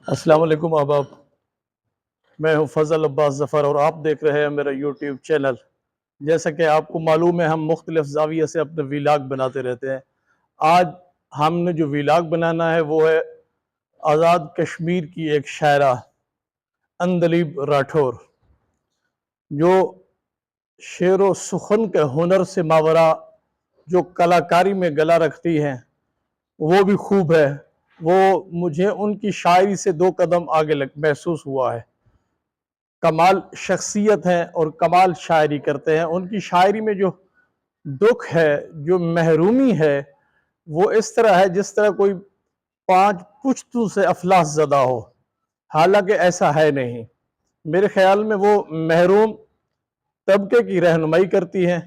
السلام علیکم احباب، میں ہوں فضل عباس ظفر اور آپ دیکھ رہے ہیں میرا یوٹیوب چینل۔ جیسا کہ آپ کو معلوم ہے، ہم مختلف زاویے سے اپنے ویلاگ بناتے رہتے ہیں۔ آج ہم نے جو ویلاگ بنانا ہے وہ ہے آزاد کشمیر کی ایک شاعرہ عندلیب راٹھور، جو شعر و سخن کے ہنر سے ماورا جو کلاکاری میں گلا رکھتی ہیں وہ بھی خوب ہے۔ وہ مجھے ان کی شاعری سے دو قدم آگے محسوس ہوا ہے۔ کمال شخصیت ہے اور کمال شاعری کرتے ہیں۔ ان کی شاعری میں جو دکھ ہے، جو محرومی ہے، وہ اس طرح ہے جس طرح کوئی 5 پشتوں سے افلاس زدہ ہو، حالانکہ ایسا ہے نہیں۔ میرے خیال میں وہ محروم طبقے کی رہنمائی کرتی ہیں۔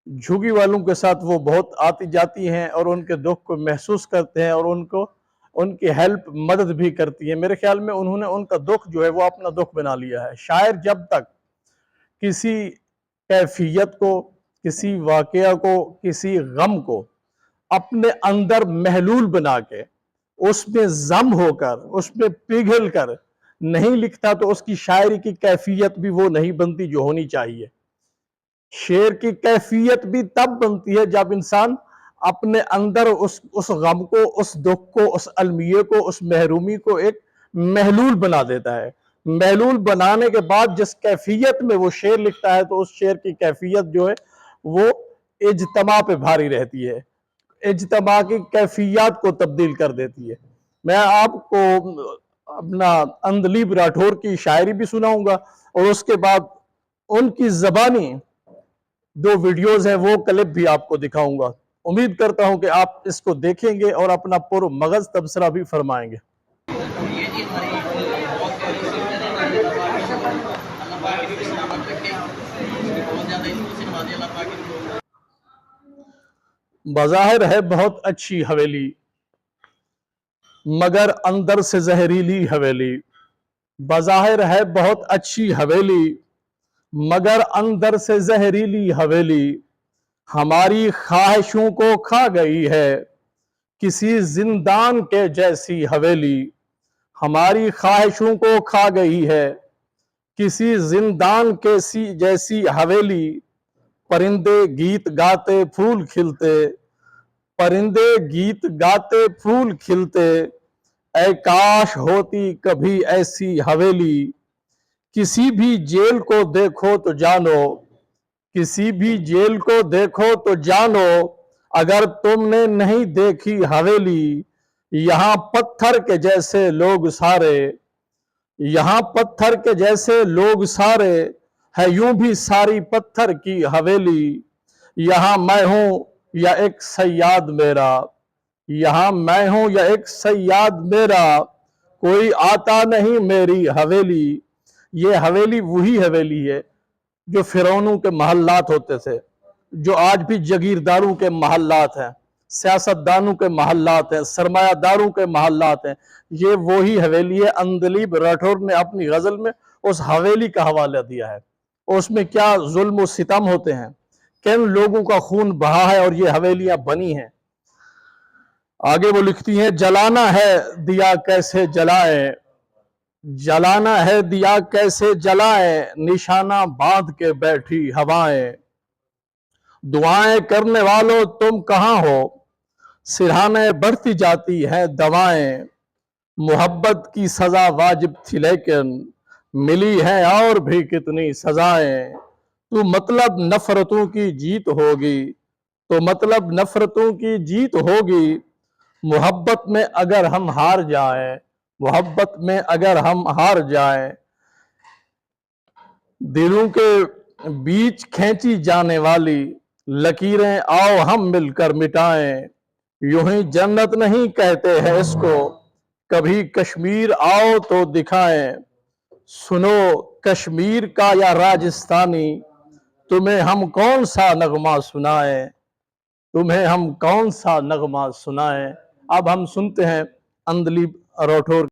جھگی والوں کے ساتھ وہ بہت آتی جاتی ہیں اور ان کے دکھ کو محسوس کرتے ہیں اور ان کی ہیلپ مدد بھی کرتی ہیں۔ میرے خیال میں انہوں نے ان کا دکھ جو ہے وہ اپنا دکھ بنا لیا ہے۔ شاعر جب تک کسی کیفیت کو، کسی واقعہ کو، کسی غم کو اپنے اندر محلول بنا کے اس میں ضم ہو کر، اس میں پگھل کر نہیں لکھتا تو اس کی شاعری کی کیفیت بھی وہ نہیں بنتی جو ہونی چاہیے۔ شعر کی کیفیت بھی تب بنتی ہے جب انسان اپنے اندر اس غم کو، اس دکھ کو، اس المیے کو، اس محرومی کو ایک محلول بنا دیتا ہے۔ محلول بنانے کے بعد جس کیفیت میں وہ شعر لکھتا ہے تو اس شعر کی کیفیت جو ہے وہ اجتماع پہ بھاری رہتی ہے، اجتماع کی کیفیات کو تبدیل کر دیتی ہے۔ میں آپ کو اپنا عندلیب راٹھور کی شاعری بھی سناؤں گا اور اس کے بعد ان کی زبانی 2 ویڈیوز ہیں، وہ کلپ بھی آپ کو دکھاؤں گا۔ امید کرتا ہوں کہ آپ اس کو دیکھیں گے اور اپنا پر مغز تبصرہ بھی فرمائیں گے۔ بظاہر ہے بہت اچھی حویلی، مگر اندر سے زہریلی حویلی۔ بظاہر ہے بہت اچھی حویلی، مگر اندر سے زہریلی حویلی۔ ہماری خواہشوں کو کھا گئی ہے کسی زندان کے جیسی حویلی۔ ہماری خواہشوں کو کھا گئی ہے کسی زندان کے جیسی حویلی۔ پرندے گیت گاتے پھول کھلتے، پرندے گیت گاتے پھول کھلتے، اے کاش ہوتی کبھی ایسی حویلی۔ کسی بھی جیل کو دیکھو تو جانو، کسی بھی جیل کو دیکھو تو جانو، اگر تم نے نہیں دیکھی حویلی۔ یہاں پتھر کے جیسے لوگ سارے، یہاں پتھر کے جیسے لوگ سارے، ہے یوں بھی ساری پتھر کی حویلی۔ یہاں میں ہوں یا ایک صیاد میرا، یہاں میں ہوں یا ایک صیاد میرا، کوئی آتا نہیں میری حویلی۔ یہ حویلی وہی حویلی ہے جو فرعونوں کے محلات ہوتے تھے، جو آج بھی جگیرداروں کے محلات ہیں، سیاستدانوں کے محلات ہیں، سرمایہ داروں کے محلات ہیں۔ یہ وہی حویلی ہے۔ عندلیب راٹھور نے اپنی غزل میں اس حویلی کا حوالہ دیا ہے، اس میں کیا ظلم و ستم ہوتے ہیں، کن لوگوں کا خون بہا ہے اور یہ حویلیاں بنی ہیں۔ آگے وہ لکھتی ہیں، جلانا ہے دیا کیسے جلائیں، جلانا ہے دیا کیسے جلائیں، نشانہ باندھ کے بیٹھی ہوائیں۔ دعائیں کرنے والوں تم کہاں ہو، سرہانے بڑھتی جاتی ہیں دوائیں۔ محبت کی سزا واجب تھی لیکن ملی ہیں اور بھی کتنی سزائیں۔ تو مطلب نفرتوں کی جیت ہوگی، تو مطلب نفرتوں کی جیت ہوگی۔ محبت میں اگر ہم ہار جائیں، محبت میں اگر ہم ہار جائیں، دلوں کے بیچ کھینچی جانے والی لکیریں آؤ ہم مل کر مٹائیں۔ یوں ہی جنت نہیں کہتے ہیں اس کو، کبھی کشمیر آؤ تو دکھائیں۔ سنو کشمیر کا یا راجستانی، تمہیں ہم کون سا نغمہ سنائیں، تمہیں ہم کون سا نغمہ سنائیں۔ اب ہم سنتے ہیں عندلیب راٹھور